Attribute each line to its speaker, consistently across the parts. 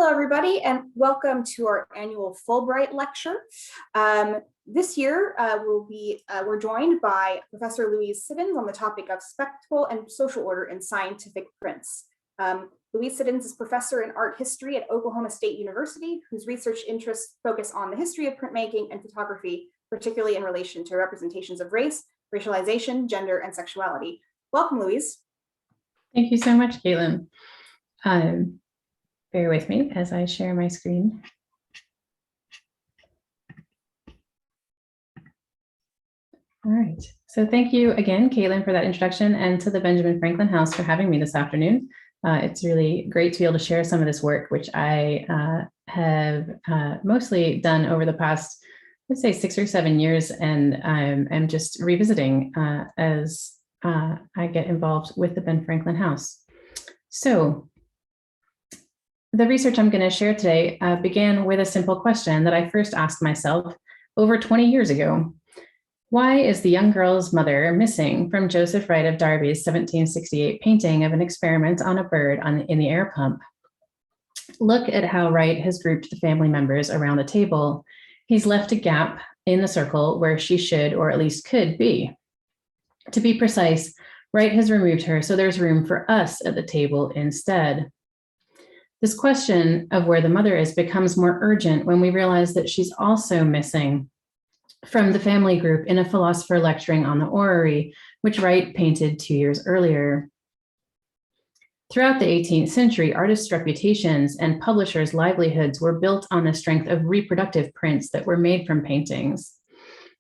Speaker 1: Hello, everybody, and welcome to our annual Fulbright lecture. This year, we're joined by Professor Louise Siddons on the topic of spectacle and social order in scientific prints. Louise Siddons is professor in art history at Oklahoma State University, whose research interests focus on the history of printmaking and photography, particularly in relation to representations of race, racialization, gender, and sexuality. Welcome, Louise.
Speaker 2: Thank you so much, Caitlin. Bear with me as I share my screen. All right, so thank you again, Caitlin, for that introduction, and to the Benjamin Franklin House for having me this afternoon. It's really great to be able to share some of this work, which I have mostly done over the past, let's say, 6 or 7 years, and I'm just revisiting as I get involved with the Ben Franklin House. So the research I'm going to share today began with a simple question that I first asked myself over 20 years ago. Why is the young girl's mother missing from Joseph Wright of Derby's 1768 painting of an experiment on a bird in the air pump? Look at how Wright has grouped the family members around the table. He's left a gap in the circle where she should, or at least could, be. To be precise, Wright has removed her, so there's room for us at the table instead. This question of where the mother is becomes more urgent when we realize that she's also missing from the family group in a philosopher lecturing on the orrery, which Wright painted 2 years earlier. Throughout the 18th century, artists' reputations and publishers' livelihoods were built on the strength of reproductive prints that were made from paintings.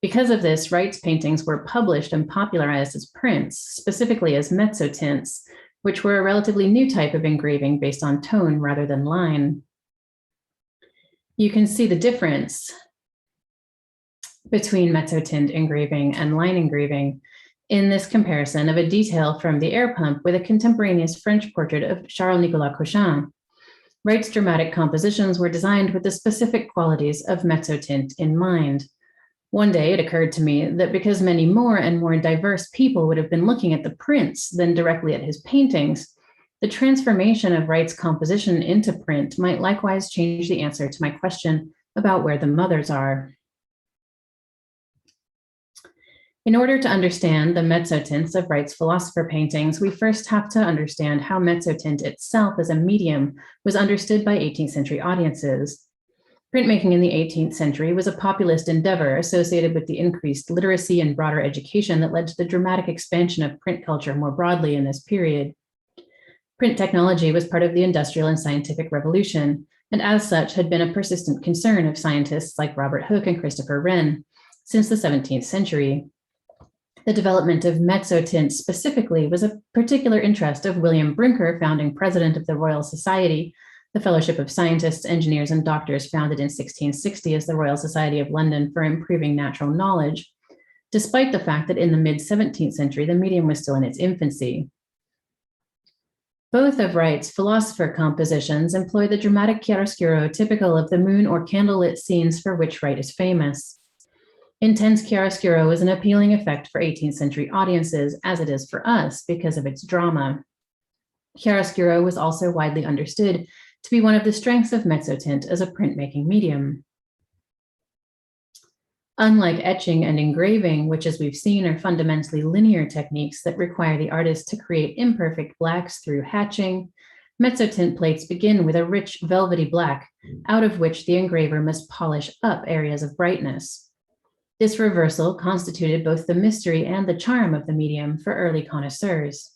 Speaker 2: Because of this, Wright's paintings were published and popularized as prints, specifically as mezzotints, which were a relatively new type of engraving based on tone rather than line. You can see the difference between mezzotint engraving and line engraving in this comparison of a detail from the air pump with a contemporaneous French portrait of Charles-Nicolas Cochin. Wright's dramatic compositions were designed with the specific qualities of mezzotint in mind. One day it occurred to me that because many more and more diverse people would have been looking at the prints than directly at his paintings, the transformation of Wright's composition into print might likewise change the answer to my question about where the mothers are. In order to understand the mezzotints of Wright's philosopher paintings, we first have to understand how mezzotint itself as a medium was understood by 18th century audiences. Printmaking in the 18th century was a populist endeavor associated with the increased literacy and broader education that led to the dramatic expansion of print culture more broadly in this period. Print technology was part of the industrial and scientific revolution, and as such had been a persistent concern of scientists like Robert Hooke and Christopher Wren since the 17th century. The development of mezzotint specifically was a particular interest of William Brinker, founding president of the Royal Society, the Fellowship of Scientists, Engineers, and Doctors, founded in 1660 as the Royal Society of London for Improving Natural Knowledge, despite the fact that in the mid-17th century, the medium was still in its infancy. Both of Wright's philosopher compositions employ the dramatic chiaroscuro typical of the moon or candlelit scenes for which Wright is famous. Intense chiaroscuro is an appealing effect for 18th century audiences, as it is for us, because of its drama. Chiaroscuro was also widely understood to be one of the strengths of mezzotint as a printmaking medium. Unlike etching and engraving, which, as we've seen, are fundamentally linear techniques that require the artist to create imperfect blacks through hatching, mezzotint plates begin with a rich velvety black, out of which the engraver must polish up areas of brightness. This reversal constituted both the mystery and the charm of the medium for early connoisseurs.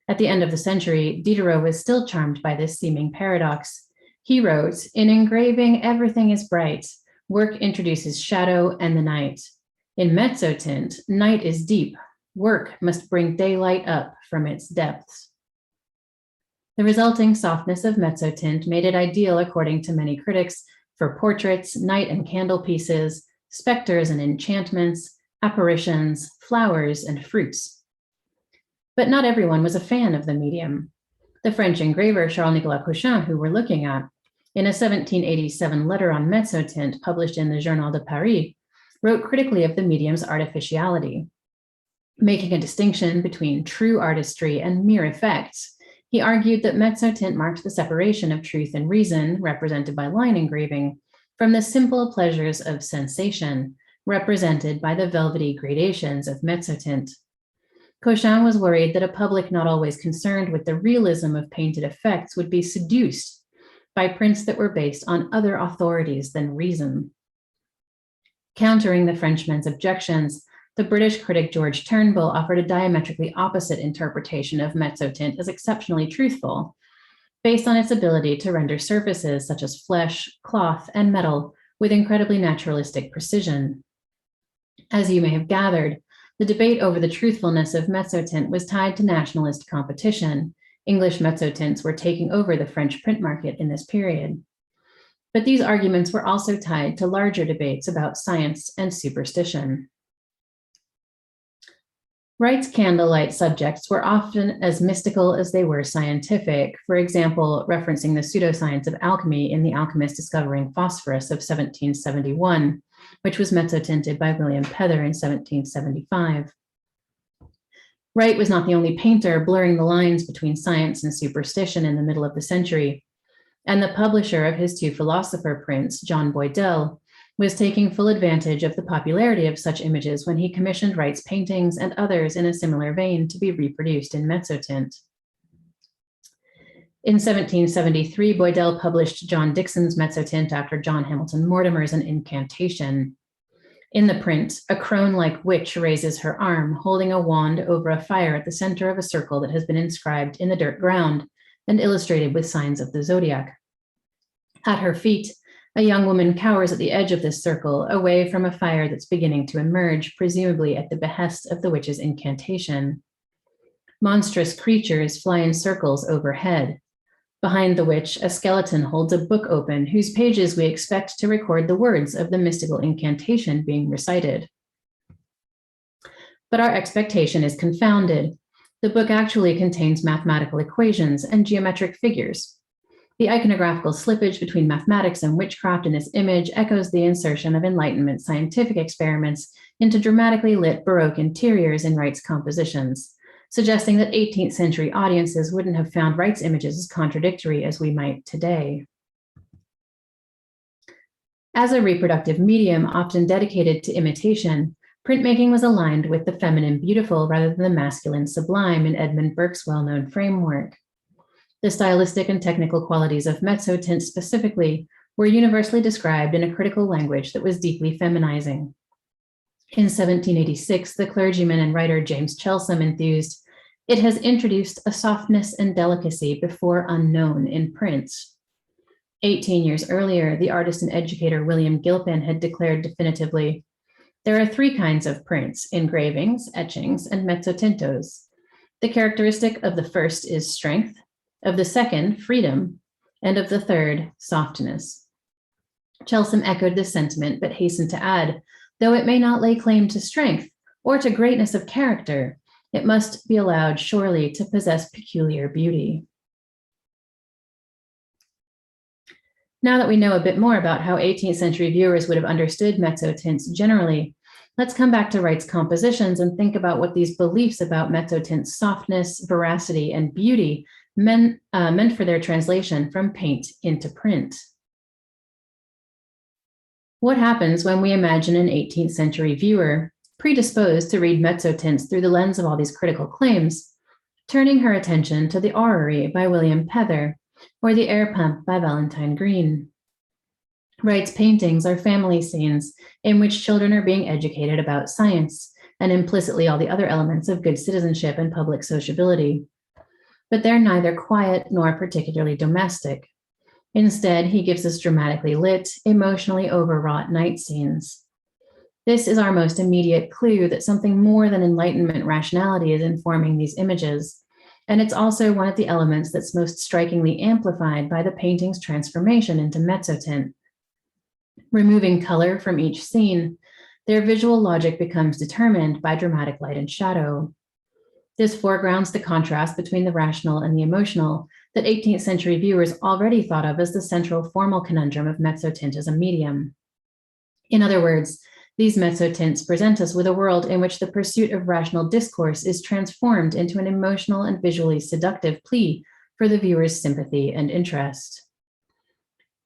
Speaker 2: At the end of the century, Diderot was still charmed by this seeming paradox. He wrote, "In engraving, everything is bright. Work introduces shadow and the night. In mezzotint, night is deep. Work must bring daylight up from its depths." The resulting softness of mezzotint made it ideal, according to many critics, for portraits, night and candle pieces, specters and enchantments, apparitions, flowers, and fruits. But not everyone was a fan of the medium. The French engraver Charles-Nicolas Cochin, who we're looking at, in a 1787 letter on mezzotint published in the Journal de Paris, wrote critically of the medium's artificiality. Making a distinction between true artistry and mere effects, He argued that mezzotint marked the separation of truth and reason, represented by line engraving, from the simple pleasures of sensation, represented by the velvety gradations of mezzotint. Cochin was worried that a public not always concerned with the realism of painted effects would be seduced by prints that were based on other authorities than reason. Countering the Frenchman's objections, the British critic George Turnbull offered a diametrically opposite interpretation of mezzotint as exceptionally truthful, based on its ability to render surfaces such as flesh, cloth, and metal with incredibly naturalistic precision. As you may have gathered, the debate over the truthfulness of mezzotint was tied to nationalist competition. English mezzotints were taking over the French print market in this period. But these arguments were also tied to larger debates about science and superstition. Wright's candlelight subjects were often as mystical as they were scientific, for example, referencing the pseudoscience of alchemy in The Alchemist Discovering Phosphorus of 1771, which was mezzotinted by William Pether in 1775. Wright was not the only painter blurring the lines between science and superstition in the middle of the century, and the publisher of his two philosopher prints, John Boydell, was taking full advantage of the popularity of such images when he commissioned Wright's paintings and others in a similar vein to be reproduced in mezzotint. In 1773, Boydell published John Dixon's mezzotint after John Hamilton Mortimer's An Incantation. In the print, a crone-like witch raises her arm, holding a wand over a fire at the center of a circle that has been inscribed in the dirt ground and illustrated with signs of the zodiac. At her feet, a young woman cowers at the edge of this circle, away from a fire that's beginning to emerge, presumably at the behest of the witch's incantation. Monstrous creatures fly in circles overhead. Behind the witch, a skeleton holds a book open, whose pages we expect to record the words of the mystical incantation being recited. But our expectation is confounded. The book actually contains mathematical equations and geometric figures. The iconographical slippage between mathematics and witchcraft in this image echoes the insertion of Enlightenment scientific experiments into dramatically lit Baroque interiors in Wright's compositions, suggesting that 18th century audiences wouldn't have found Wright's images as contradictory as we might today. As a reproductive medium often dedicated to imitation, printmaking was aligned with the feminine beautiful rather than the masculine sublime in Edmund Burke's well-known framework. The stylistic and technical qualities of mezzotint specifically were universally described in a critical language that was deeply feminizing. In 1786, the clergyman and writer James Chelsom enthused, "It has introduced a softness and delicacy before unknown in print." 18 years earlier, the artist and educator William Gilpin had declared definitively, "There are three kinds of prints: engravings, etchings, and mezzotintos. The characteristic of the first is strength, of the second, freedom, and of the third, softness." Chelsom echoed this sentiment, but hastened to add, "Though it may not lay claim to strength or to greatness of character, it must be allowed surely to possess peculiar beauty." Now that we know a bit more about how 18th century viewers would have understood mezzotints generally, let's come back to Wright's compositions and think about what these beliefs about mezzotint's softness, veracity, and beauty meant for their translation from paint into print. What happens when we imagine an 18th century viewer predisposed to read mezzotints through the lens of all these critical claims, turning her attention to The Orrery by William Pether or The Air Pump by Valentine Green? Wright's paintings are family scenes in which children are being educated about science and implicitly all the other elements of good citizenship and public sociability. But they're neither quiet nor particularly domestic. Instead, he gives us dramatically lit, emotionally overwrought night scenes. This is our most immediate clue that something more than Enlightenment rationality is informing these images, and it's also one of the elements that's most strikingly amplified by the painting's transformation into mezzotint. Removing color from each scene, their visual logic becomes determined by dramatic light and shadow. This foregrounds the contrast between the rational and the emotional that 18th century viewers already thought of as the central formal conundrum of mezzotint as a medium. In other words, these mezzotints present us with a world in which the pursuit of rational discourse is transformed into an emotional and visually seductive plea for the viewer's sympathy and interest.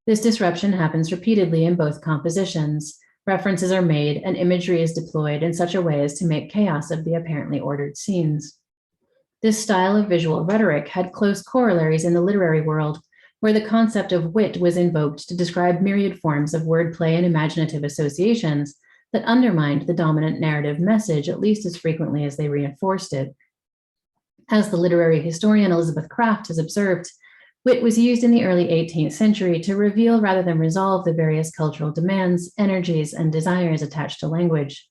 Speaker 2: This disruption happens repeatedly in both compositions. References are made and imagery is deployed in such a way as to make chaos of the apparently ordered scenes. This style of visual rhetoric had close corollaries in the literary world, where the concept of wit was invoked to describe myriad forms of wordplay and imaginative associations that undermined the dominant narrative message at least as frequently as they reinforced it. As the literary historian Elizabeth Craft has observed, wit was used in the early 18th century to reveal rather than resolve the various cultural demands, energies, and desires attached to language.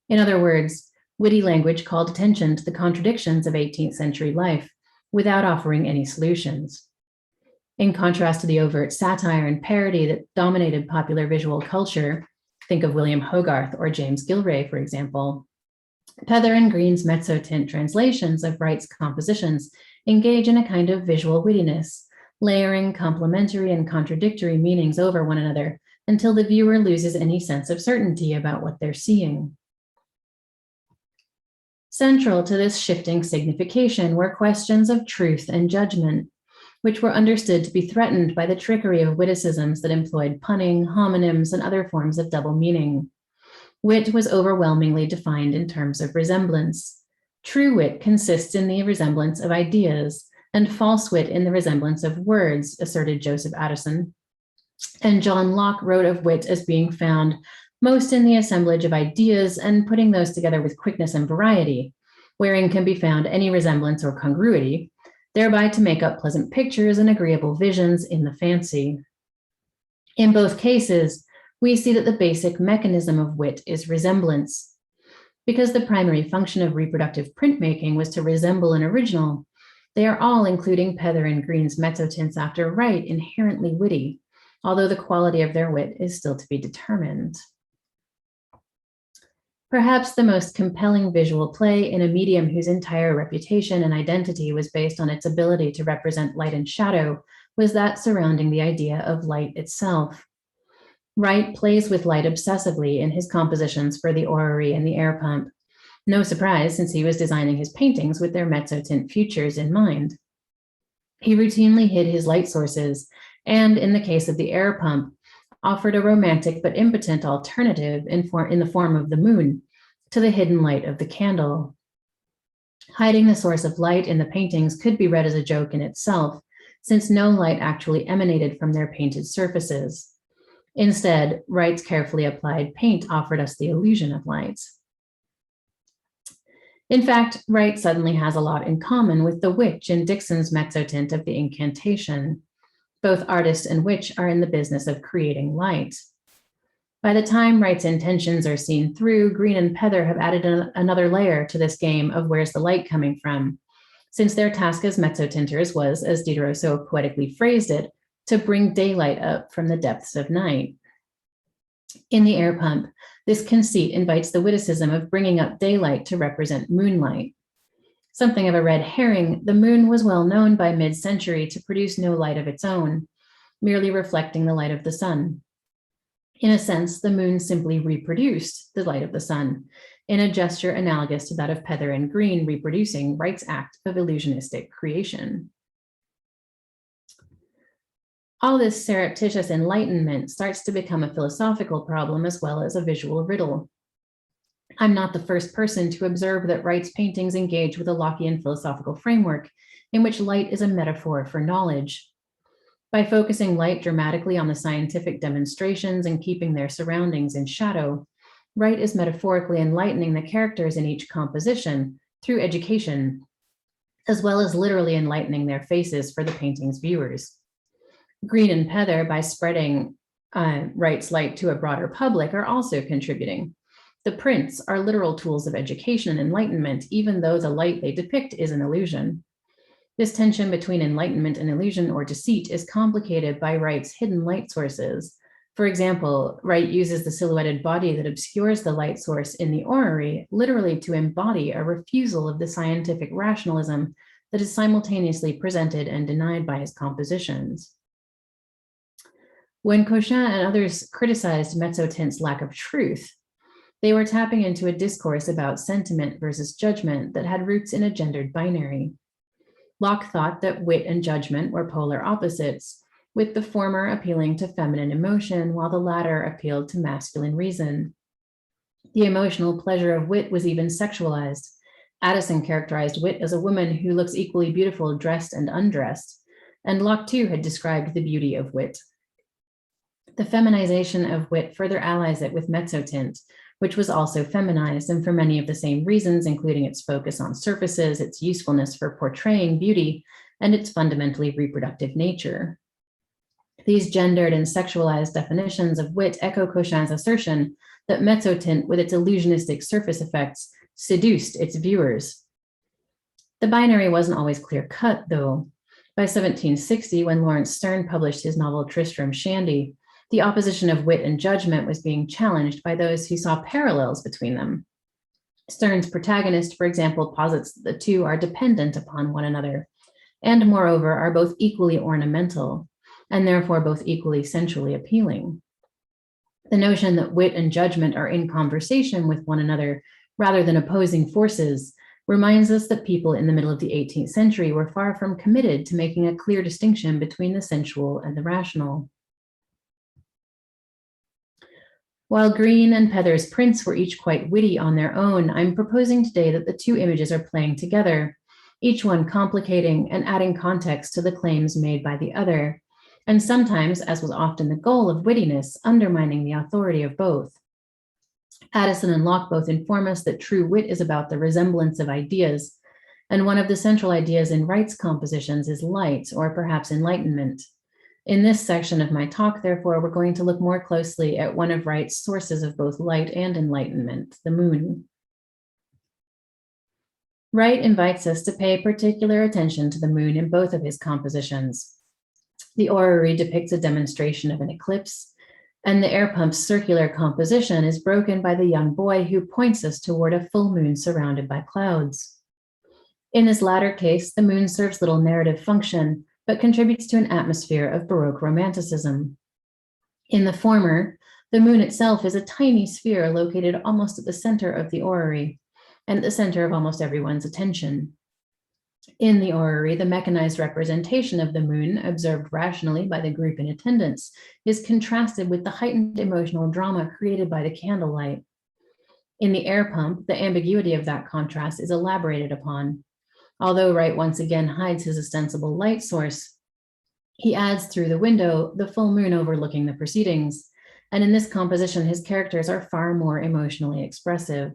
Speaker 2: In other words, witty language called attention to the contradictions of 18th century life without offering any solutions. In contrast to the overt satire and parody that dominated popular visual culture, think of William Hogarth or James Gilray, for example, Peather and Green's mezzotint translations of Wright's compositions engage in a kind of visual wittiness, layering complementary and contradictory meanings over one another until the viewer loses any sense of certainty about what they're seeing. Central to this shifting signification were questions of truth and judgment, which were understood to be threatened by the trickery of witticisms that employed punning, homonyms, and other forms of double meaning. Wit was overwhelmingly defined in terms of resemblance. True wit consists in the resemblance of ideas, and false wit in the resemblance of words, asserted Joseph Addison. And John Locke wrote of wit as being found most in the assemblage of ideas and putting those together with quickness and variety, wherein can be found any resemblance or congruity, thereby to make up pleasant pictures and agreeable visions in the fancy. In both cases, we see that the basic mechanism of wit is resemblance. Because the primary function of reproductive printmaking was to resemble an original, they are all, including Peather and Green's mezzotints after Wright, inherently witty, although the quality of their wit is still to be determined. Perhaps the most compelling visual play in a medium whose entire reputation and identity was based on its ability to represent light and shadow was that surrounding the idea of light itself. Wright plays with light obsessively in his compositions for the orrery and the air pump. No surprise, since he was designing his paintings with their mezzotint futures in mind. He routinely hid his light sources, and in the case of the air pump, offered a romantic but impotent alternative in the form of the moon to the hidden light of the candle. Hiding the source of light in the paintings could be read as a joke in itself, since no light actually emanated from their painted surfaces. Instead, Wright's carefully applied paint offered us the illusion of light. In fact, Wright suddenly has a lot in common with the witch in Dixon's mezzotint of the incantation. Both artist and witch are in the business of creating light. By the time Wright's intentions are seen through, Green and Peather have added another layer to this game of where's the light coming from, since their task as mezzotinters was, as Diderot so poetically phrased it, to bring daylight up from the depths of night. In the air pump, this conceit invites the witticism of bringing up daylight to represent moonlight. Something of a red herring, the moon was well known by mid-century to produce no light of its own, merely reflecting the light of the sun. In a sense, the moon simply reproduced the light of the sun, in a gesture analogous to that of Peather and Green reproducing Wright's act of illusionistic creation. All this surreptitious enlightenment starts to become a philosophical problem as well as a visual riddle. I'm not the first person to observe that Wright's paintings engage with a Lockean philosophical framework in which light is a metaphor for knowledge. By focusing light dramatically on the scientific demonstrations and keeping their surroundings in shadow, Wright is metaphorically enlightening the characters in each composition through education, as well as literally enlightening their faces for the painting's viewers. Green and Peather, by spreading Wright's light to a broader public, are also contributing. The prints are literal tools of education and enlightenment, even though the light they depict is an illusion. This tension between enlightenment and illusion or deceit is complicated by Wright's hidden light sources. For example, Wright uses the silhouetted body that obscures the light source in the orrery literally to embody a refusal of the scientific rationalism that is simultaneously presented and denied by his compositions. When Cochin and others criticized mezzotint's lack of truth, they were tapping into a discourse about sentiment versus judgment that had roots in a gendered binary. Locke thought that wit and judgment were polar opposites, with the former appealing to feminine emotion while the latter appealed to masculine reason. The emotional pleasure of wit was even sexualized. Addison characterized wit as a woman who looks equally beautiful dressed and undressed, and Locke too had described the beauty of wit. The feminization of wit further allies it with mezzotint, which was also feminized, and for many of the same reasons, including its focus on surfaces, its usefulness for portraying beauty, and its fundamentally reproductive nature. These gendered and sexualized definitions of wit echo Cochin's assertion that mezzotint, with its illusionistic surface effects, seduced its viewers. The binary wasn't always clear-cut, though. By 1760, when Lawrence Sterne published his novel Tristram Shandy, the opposition of wit and judgment was being challenged by those who saw parallels between them. Sterne's protagonist, for example, posits that the two are dependent upon one another, and moreover are both equally ornamental, and therefore both equally sensually appealing. The notion that wit and judgment are in conversation with one another rather than opposing forces reminds us that people in the middle of the 18th century were far from committed to making a clear distinction between the sensual and the rational. While Green and Pether's prints were each quite witty on their own, I'm proposing today that the two images are playing together, each one complicating and adding context to the claims made by the other, and sometimes, as was often the goal of wittiness, undermining the authority of both. Addison and Locke both inform us that true wit is about the resemblance of ideas, and one of the central ideas in Wright's compositions is light, or perhaps enlightenment. In this section of my talk, therefore, we're going to look more closely at one of Wright's sources of both light and enlightenment, the moon. Wright invites us to pay particular attention to the moon in both of his compositions. The orrery depicts a demonstration of an eclipse, and the air pump's circular composition is broken by the young boy who points us toward a full moon surrounded by clouds. In this latter case, the moon serves little narrative function, but contributes to an atmosphere of Baroque romanticism. In the former, the moon itself is a tiny sphere located almost at the center of the orrery, and at the center of almost everyone's attention. In the orrery, the mechanized representation of the moon, observed rationally by the group in attendance, is contrasted with the heightened emotional drama created by the candlelight. In the air pump, the ambiguity of that contrast is elaborated upon. Although Wright once again hides his ostensible light source, he adds through the window the full moon overlooking the proceedings, and in this composition, his characters are far more emotionally expressive.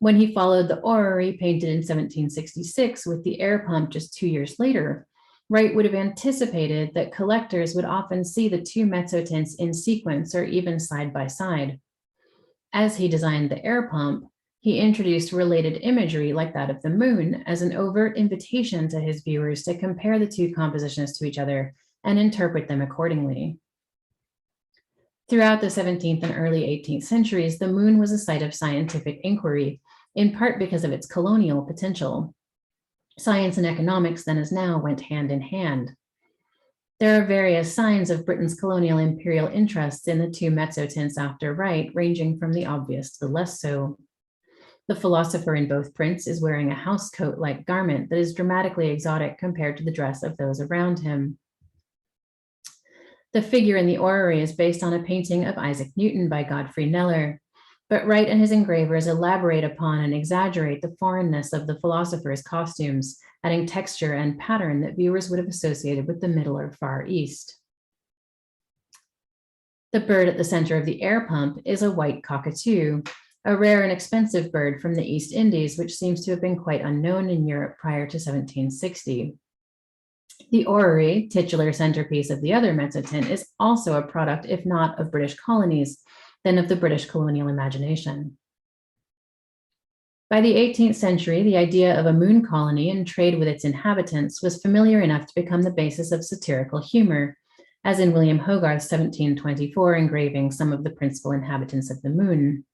Speaker 2: When he followed the orrery painted in 1766 with the air pump just 2 years later, Wright would have anticipated that collectors would often see the two mezzotints in sequence or even side by side. As he designed the air pump, he introduced related imagery like that of the moon as an overt invitation to his viewers to compare the two compositions to each other and interpret them accordingly. Throughout the 17th and early 18th centuries, the moon was a site of scientific inquiry, in part because of its colonial potential. Science and economics, then as now, went hand in hand. There are various signs of Britain's colonial imperial interests in the two mezzotints after Wright, ranging from the obvious to the less so. The philosopher in both prints is wearing a housecoat-like garment that is dramatically exotic compared to the dress of those around him. The figure in the orrery is based on a painting of Isaac Newton by Godfrey Kneller, but Wright and his engravers elaborate upon and exaggerate the foreignness of the philosopher's costumes, adding texture and pattern that viewers would have associated with the Middle or Far East. The bird at the center of the air pump is a white cockatoo, a rare and expensive bird from the East Indies, which seems to have been quite unknown in Europe prior to 1760. The orrery, titular centerpiece of the other mezzotint, is also a product, if not of British colonies, then of the British colonial imagination. By the 18th century, the idea of a moon colony and trade with its inhabitants was familiar enough to become the basis of satirical humor, as in William Hogarth's 1724 engraving Some of the Principal Inhabitants of the Moon.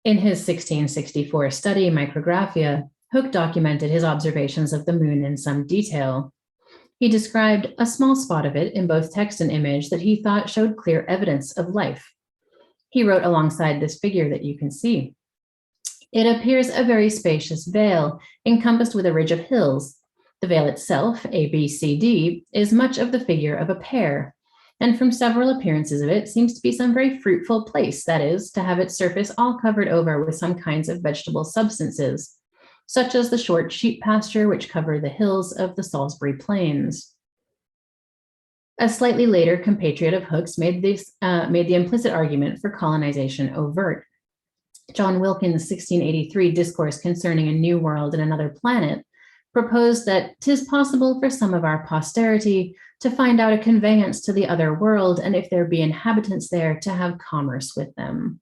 Speaker 2: In his 1664 study, Micrographia, Hooke documented his observations of the moon in some detail. He described a small spot of it in both text and image that he thought showed clear evidence of life. He wrote alongside this figure that you can see, It appears a very spacious vale, encompassed with a ridge of hills. The vale itself, ABCD, is much of the figure of a pear, and from several appearances of it seems to be some very fruitful place, that is, to have its surface all covered over with some kinds of vegetable substances, such as the short sheep pasture which cover the hills of the Salisbury Plains. A slightly later compatriot of Hooke's made the implicit argument for colonization overt. John Wilkins' 1683 discourse concerning a new world and another planet proposed that 'tis possible for some of our posterity to find out a conveyance to the other world, and if there be inhabitants there, to have commerce with them.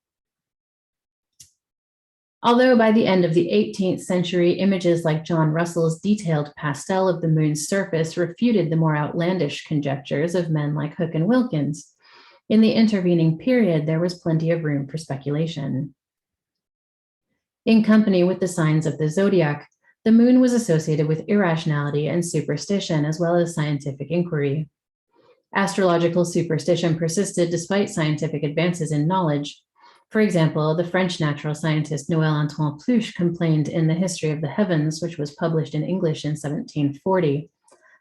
Speaker 2: Although by the end of the 18th century, images like John Russell's detailed pastel of the moon's surface refuted the more outlandish conjectures of men like Hooke and Wilkins, in the intervening period, there was plenty of room for speculation. In company with the signs of the zodiac, the moon was associated with irrationality and superstition, as well as scientific inquiry. Astrological superstition persisted despite scientific advances in knowledge. For example, the French natural scientist Noël Antoine Pluche complained in The History of the Heavens, which was published in English in 1740,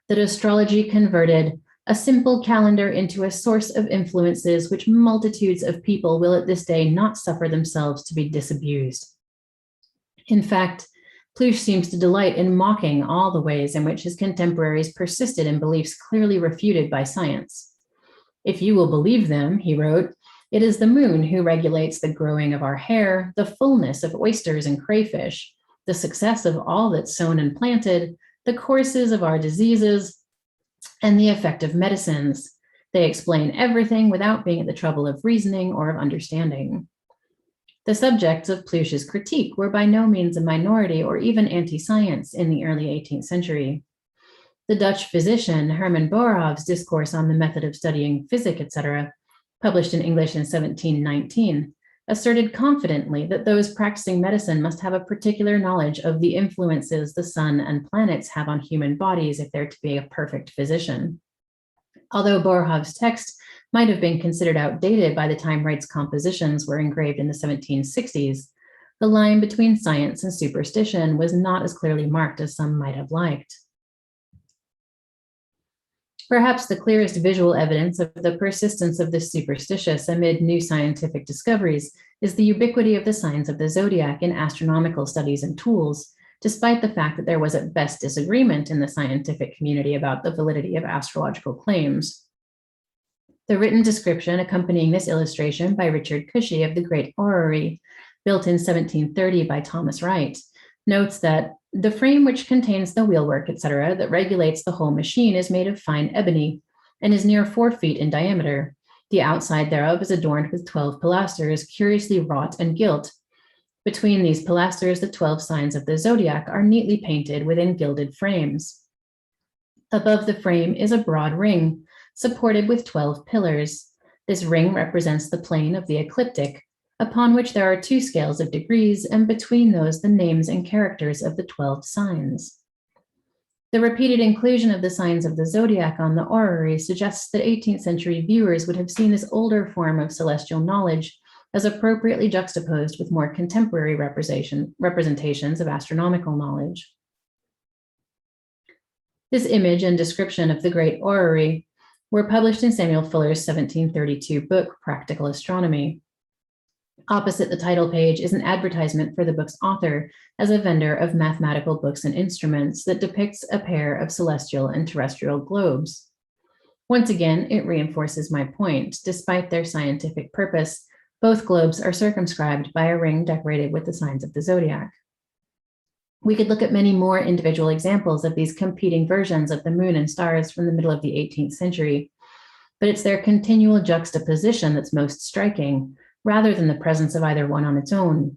Speaker 2: that astrology converted a simple calendar into a source of influences which multitudes of people will at this day not suffer themselves to be disabused. In fact, Pluche seems to delight in mocking all the ways in which his contemporaries persisted in beliefs clearly refuted by science. If you will believe them, he wrote, it is the moon who regulates the growing of our hair, the fullness of oysters and crayfish, the success of all that's sown and planted, the courses of our diseases, and the effect of medicines. They explain everything without being at the trouble of reasoning or of understanding. The subjects of Pluche's critique were by no means a minority or even anti-science in the early 18th century. The Dutch physician Herman Boerhaave's discourse on the method of studying physic, etc., published in English in 1719, asserted confidently that those practicing medicine must have a particular knowledge of the influences the sun and planets have on human bodies if they're to be a perfect physician. Although Boerhaave's text might have been considered outdated by the time Wright's compositions were engraved in the 1760s, the line between science and superstition was not as clearly marked as some might have liked. Perhaps the clearest visual evidence of the persistence of the superstitious amid new scientific discoveries is the ubiquity of the signs of the zodiac in astronomical studies and tools, despite the fact that there was at best disagreement in the scientific community about the validity of astrological claims. The written description accompanying this illustration by Richard Cushy of the Great Orrery, built in 1730 by Thomas Wright, notes that the frame which contains the wheelwork, etc., that regulates the whole machine is made of fine ebony and is near 4 feet in diameter. The outside thereof is adorned with 12 pilasters, curiously wrought and gilt. Between these pilasters, the 12 signs of the zodiac are neatly painted within gilded frames. Above the frame is a broad ring, supported with 12 pillars. This ring represents the plane of the ecliptic, upon which there are 2 scales of degrees, and between those the names and characters of the 12 signs. The repeated inclusion of the signs of the zodiac on the orrery suggests that 18th century viewers would have seen this older form of celestial knowledge as appropriately juxtaposed with more contemporary representations of astronomical knowledge. This image and description of the Great Orrery were published in Samuel Fuller's 1732 book, Practical Astronomy. Opposite the title page is an advertisement for the book's author as a vendor of mathematical books and instruments that depicts a pair of celestial and terrestrial globes. Once again, it reinforces my point. Despite their scientific purpose, both globes are circumscribed by a ring decorated with the signs of the zodiac. We could look at many more individual examples of these competing versions of the moon and stars from the middle of the 18th century, but it's their continual juxtaposition that's most striking, rather than the presence of either one on its own.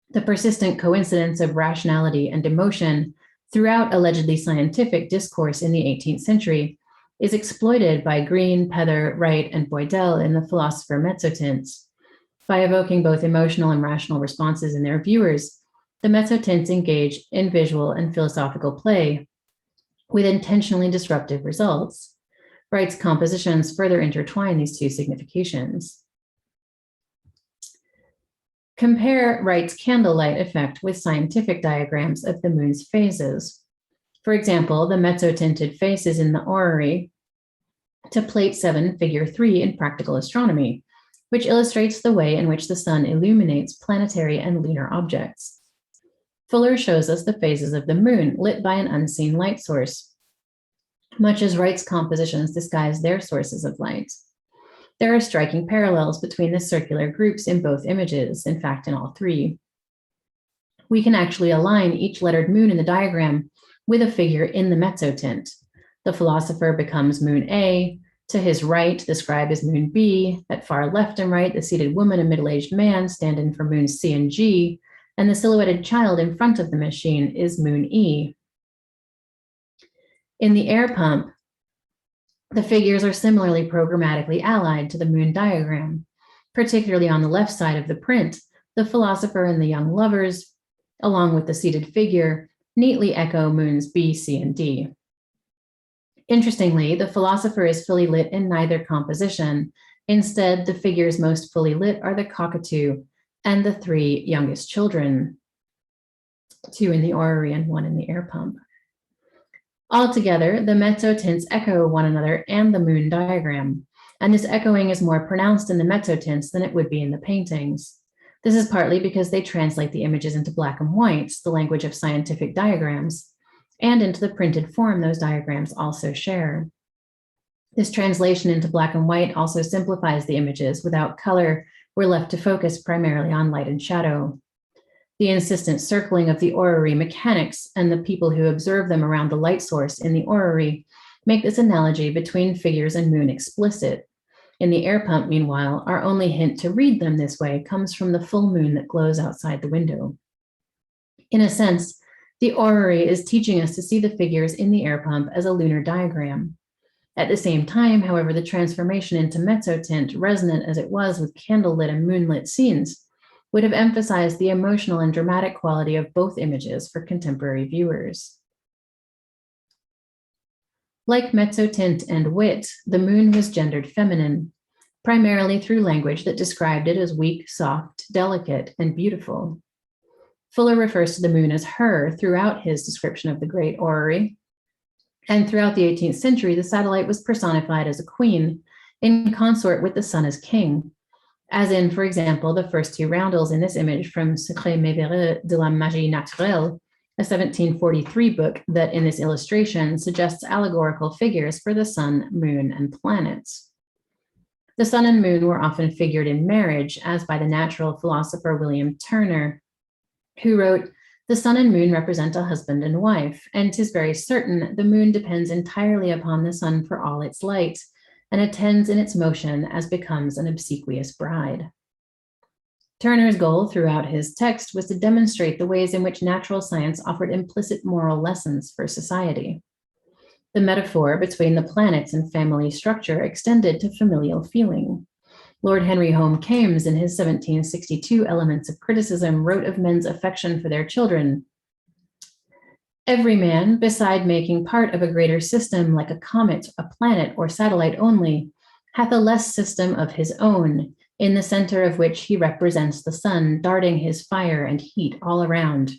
Speaker 2: The persistent coincidence of rationality and emotion throughout allegedly scientific discourse in the 18th century is exploited by Green, Pether, Wright, and Boydell in The Philosopher Mezzotints. By evoking both emotional and rational responses in their viewers, the mezzotints engage in visual and philosophical play with intentionally disruptive results. Wright's compositions further intertwine these 2 significations. Compare Wright's candlelight effect with scientific diagrams of the moon's phases. For example, the mezzo-tinted phases in the orrery to plate 7, figure 3 in practical astronomy, which illustrates the way in which the sun illuminates planetary and lunar objects. Fuller shows us the phases of the moon lit by an unseen light source, much as Wright's compositions disguise their sources of light. There are striking parallels between the circular groups in both images, in fact, in all three. We can actually align each lettered moon in the diagram with a figure in the mezzotint. The philosopher becomes moon A. To his right, the scribe is moon B. At far left and right, the seated woman and middle-aged man stand in for moons C and G, and the silhouetted child in front of the machine is moon E. In the air pump, the figures are similarly programmatically allied to the moon diagram. Particularly on the left side of the print, the philosopher and the young lovers, along with the seated figure, neatly echo moons B, C, and D. Interestingly, the philosopher is fully lit in neither composition. Instead, the figures most fully lit are the cockatoo and the 3 youngest children, 2 in the orrery and 1 in the air pump. Altogether, the mezzotints echo one another and the moon diagram, and this echoing is more pronounced in the mezzotints than it would be in the paintings. This is partly because they translate the images into black and white, the language of scientific diagrams, and into the printed form those diagrams also share. This translation into black and white also simplifies the images. Without color, we're left to focus primarily on light and shadow. The insistent circling of the orrery mechanics and the people who observe them around the light source in the orrery make this analogy between figures and moon explicit. In the air pump, meanwhile, our only hint to read them this way comes from the full moon that glows outside the window. In a sense, the orrery is teaching us to see the figures in the air pump as a lunar diagram. At the same time, however, the transformation into mezzotint, resonant as it was with candlelit and moonlit scenes, would have emphasized the emotional and dramatic quality of both images for contemporary viewers. Like mezzotint and wit, the moon was gendered feminine, primarily through language that described it as weak, soft, delicate, and beautiful. Fuller refers to the moon as her throughout his description of the great orrery, and throughout the 18th century, the satellite was personified as a queen, in consort with the sun as king, as in, for example, the first 2 roundels in this image from Secret Mévéreux de la Magie Naturelle, a 1743 book that in this illustration suggests allegorical figures for the sun, moon, and planets. The sun and moon were often figured in marriage, as by the natural philosopher William Turner, who wrote, "The sun and moon represent a husband and wife, and 'tis very certain the moon depends entirely upon the sun for all its light, and attends in its motion as becomes an obsequious bride." Turner's goal throughout his text was to demonstrate the ways in which natural science offered implicit moral lessons for society. The metaphor between the planets and family structure extended to familial feeling. Lord Henry Home Kames, in his 1762 Elements of Criticism, wrote of men's affection for their children, "Every man, beside making part of a greater system like a comet, a planet, or satellite only, hath a less system of his own, in the center of which he represents the sun darting his fire and heat all around,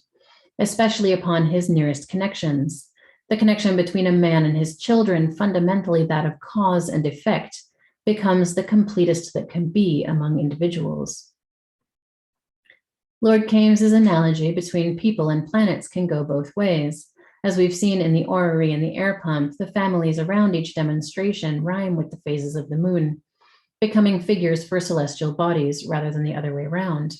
Speaker 2: especially upon his nearest connections. The connection between a man and his children, fundamentally that of cause and effect, becomes the completest that can be among individuals." Lord Kames's analogy between people and planets can go both ways. As we've seen in the orrery and the air pump, the families around each demonstration rhyme with the phases of the moon, becoming figures for celestial bodies rather than the other way around.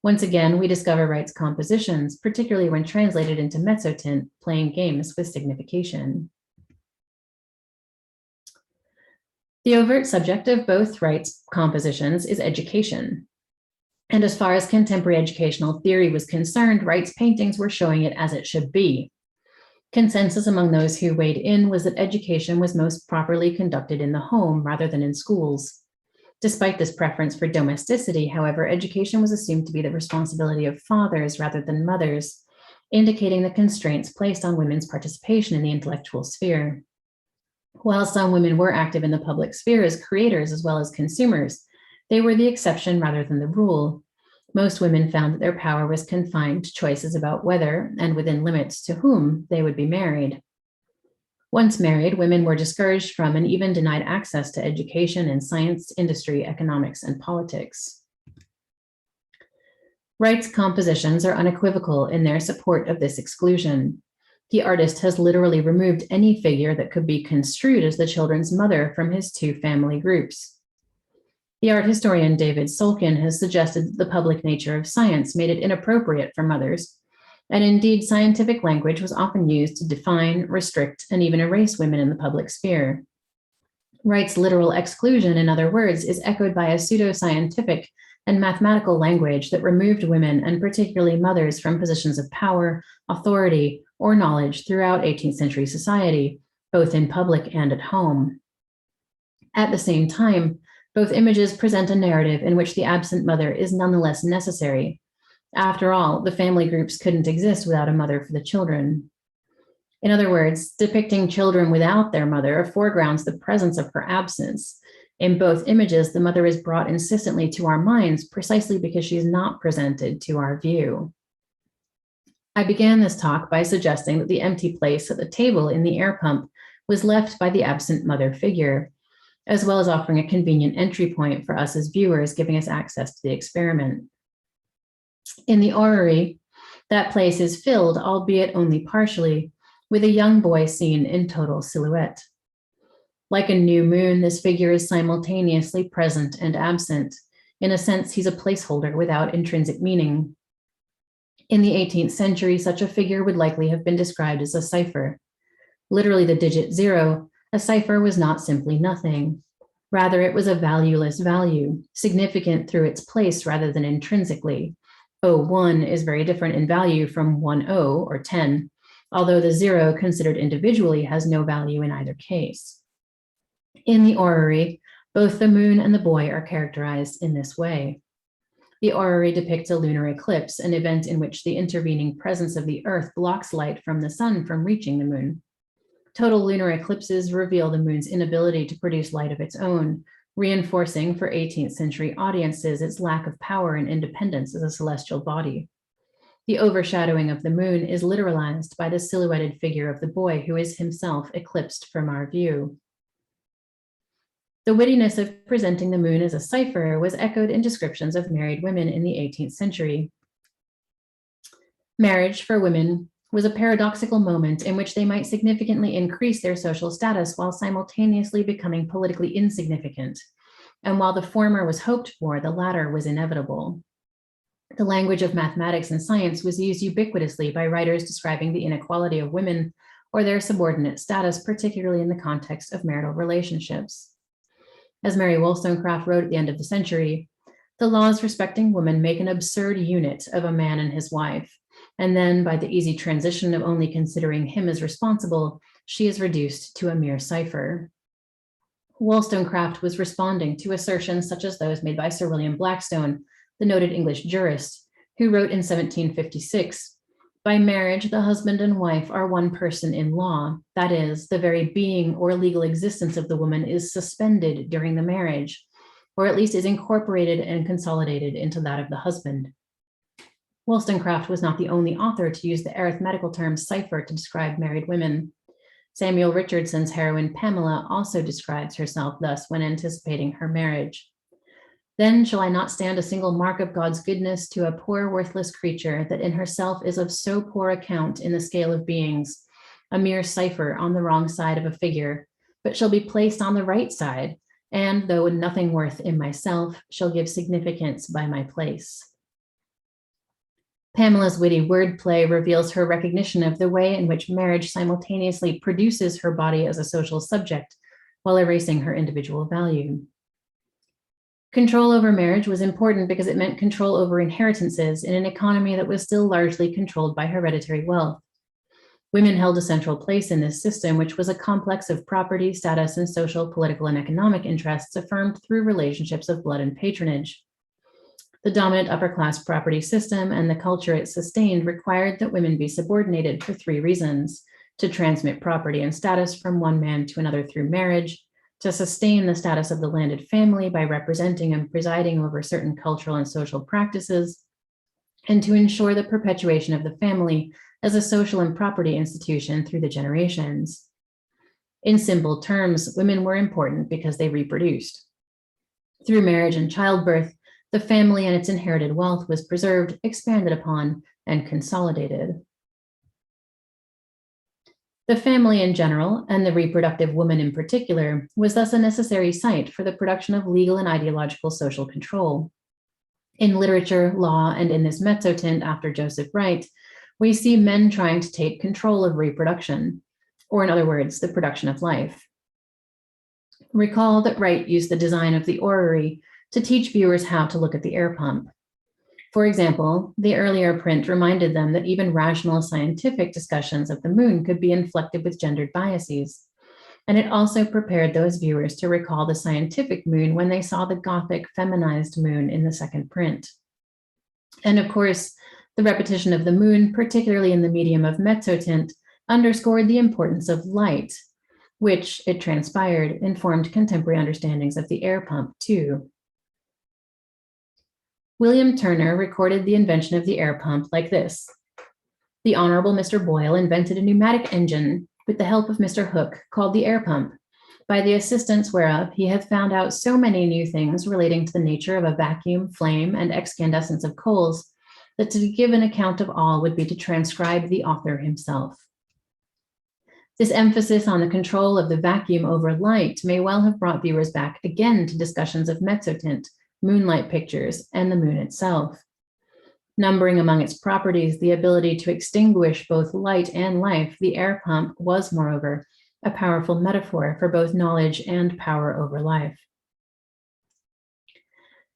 Speaker 2: Once again, we discover Wright's compositions, particularly when translated into mezzotint, playing games with signification. The overt subject of both Wright's compositions is education. And as far as contemporary educational theory was concerned, Wright's paintings were showing it as it should be. Consensus among those who weighed in was that education was most properly conducted in the home rather than in schools. Despite this preference for domesticity, however, education was assumed to be the responsibility of fathers rather than mothers, indicating the constraints placed on women's participation in the intellectual sphere. While some women were active in the public sphere as creators as well as consumers, they were the exception rather than the rule. Most women found that their power was confined to choices about whether, and within limits to whom, they would be married. Once married, women were discouraged from and even denied access to education in science, industry, economics, and politics. Wright's compositions are unequivocal in their support of this exclusion. The artist has literally removed any figure that could be construed as the children's mother from his two family groups. The art historian David Solkin has suggested that the public nature of science made it inappropriate for mothers, and indeed scientific language was often used to define, restrict, and even erase women in the public sphere. Wright's literal exclusion, in other words, is echoed by a pseudoscientific and mathematical language that removed women, and particularly mothers, from positions of power, authority, or knowledge throughout 18th century society, both in public and at home. At the same time, both images present a narrative in which the absent mother is nonetheless necessary. After all, the family groups couldn't exist without a mother for the children. In other words, depicting children without their mother foregrounds the presence of her absence. In both images, the mother is brought insistently to our minds precisely because she is not presented to our view. I began this talk by suggesting that the empty place at the table in the air pump was left by the absent mother figure, as well as offering a convenient entry point for us as viewers, giving us access to the experiment. In the orrery, that place is filled, albeit only partially, with a young boy seen in total silhouette. Like a new moon, this figure is simultaneously present and absent. In a sense, he's a placeholder without intrinsic meaning. In the 18th century, such a figure would likely have been described as a cipher. Literally the digit 0, a cipher was not simply nothing. Rather, it was a valueless value, significant through its place rather than intrinsically. 01 is very different in value from 10 or 10, although the 0 considered individually has no value in either case. In the orrery, both the moon and the boy are characterized in this way. The orrery depicts a lunar eclipse, an event in which the intervening presence of the Earth blocks light from the sun from reaching the moon. Total lunar eclipses reveal the moon's inability to produce light of its own, reinforcing for 18th century audiences its lack of power and independence as a celestial body. The overshadowing of the moon is literalized by the silhouetted figure of the boy, who is himself eclipsed from our view. The wittiness of presenting the moon as a cipher was echoed in descriptions of married women in the 18th century. Marriage for women was a paradoxical moment in which they might significantly increase their social status while simultaneously becoming politically insignificant. And while the former was hoped for, the latter was inevitable. The language of mathematics and science was used ubiquitously by writers describing the inequality of women or their subordinate status, particularly in the context of marital relationships. As Mary Wollstonecraft wrote at the end of the century, the laws respecting women make an absurd unit of a man and his wife, and then by the easy transition of only considering him as responsible, she is reduced to a mere cipher. Wollstonecraft was responding to assertions such as those made by Sir William Blackstone, the noted English jurist, who wrote in 1756, "By marriage, the husband and wife are one person in law. That is, the very being or legal existence of the woman is suspended during the marriage, or at least is incorporated and consolidated into that of the husband." Wollstonecraft was not the only author to use the arithmetical term cipher to describe married women. Samuel Richardson's heroine Pamela also describes herself thus when anticipating her marriage. "Then shall I not stand a single mark of God's goodness to a poor worthless creature that in herself is of so poor account in the scale of beings, a mere cipher on the wrong side of a figure, but shall be placed on the right side, and though nothing worth in myself, shall give significance by my place." Pamela's witty wordplay reveals her recognition of the way in which marriage simultaneously produces her body as a social subject while erasing her individual value. Control over marriage was important because it meant control over inheritances in an economy that was still largely controlled by hereditary wealth. Women held a central place in this system, which was a complex of property, status, and social, political, and economic interests affirmed through relationships of blood and patronage. The dominant upper-class property system and the culture it sustained required that women be subordinated for three reasons: to transmit property and status from one man to another through marriage, to sustain the status of the landed family by representing and presiding over certain cultural and social practices, and to ensure the perpetuation of the family as a social and property institution through the generations. In simple terms, women were important because they reproduced. Through marriage and childbirth, the family and its inherited wealth was preserved, expanded upon, and consolidated. The family in general, and the reproductive woman in particular, was thus a necessary site for the production of legal and ideological social control. In literature, law, and in this mezzotint after Joseph Wright, we see men trying to take control of reproduction, or in other words, the production of life. Recall that Wright used the design of the orrery to teach viewers how to look at the air pump. For example, the earlier print reminded them that even rational scientific discussions of the moon could be inflected with gendered biases. And it also prepared those viewers to recall the scientific moon when they saw the Gothic feminized moon in the second print. And of course, the repetition of the moon, particularly in the medium of mezzotint, underscored the importance of light, which, it transpired, informed contemporary understandings of the air pump too. William Turner recorded the invention of the air pump like this. The Honorable Mr. Boyle invented a pneumatic engine with the help of Mr. Hooke called the air pump, by the assistance whereof he hath found out so many new things relating to the nature of a vacuum, flame, and excandescence of coals, that to give an account of all would be to transcribe the author himself. This emphasis on the control of the vacuum over light may well have brought viewers back again to discussions of mezzotint, moonlight pictures, and the moon itself. Numbering among its properties the ability to extinguish both light and life, the air pump was, moreover, a powerful metaphor for both knowledge and power over life.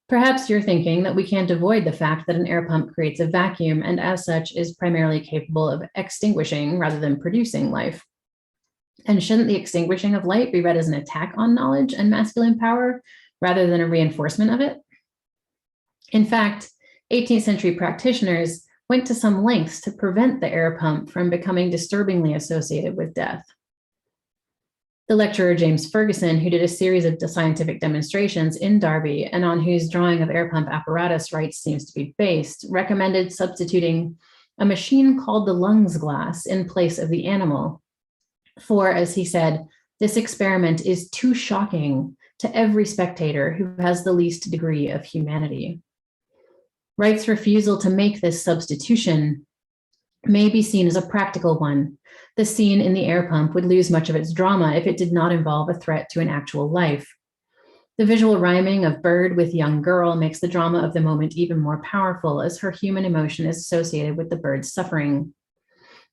Speaker 2: Perhaps you're thinking that we can't avoid the fact that an air pump creates a vacuum and as such is primarily capable of extinguishing rather than producing life. And shouldn't the extinguishing of light be read as an attack on knowledge and masculine power rather than a reinforcement of it? In fact, 18th century practitioners went to some lengths to prevent the air pump from becoming disturbingly associated with death. The lecturer James Ferguson, who did a series of scientific demonstrations in Derby and on whose drawing of air pump apparatus Wright seems to be based, recommended substituting a machine called the lungs glass in place of the animal. For, as he said, this experiment is too shocking to every spectator who has the least degree of humanity. Wright's refusal to make this substitution may be seen as a practical one. The scene in the air pump would lose much of its drama if it did not involve a threat to an actual life. The visual rhyming of bird with young girl makes the drama of the moment even more powerful, as her human emotion is associated with the bird's suffering.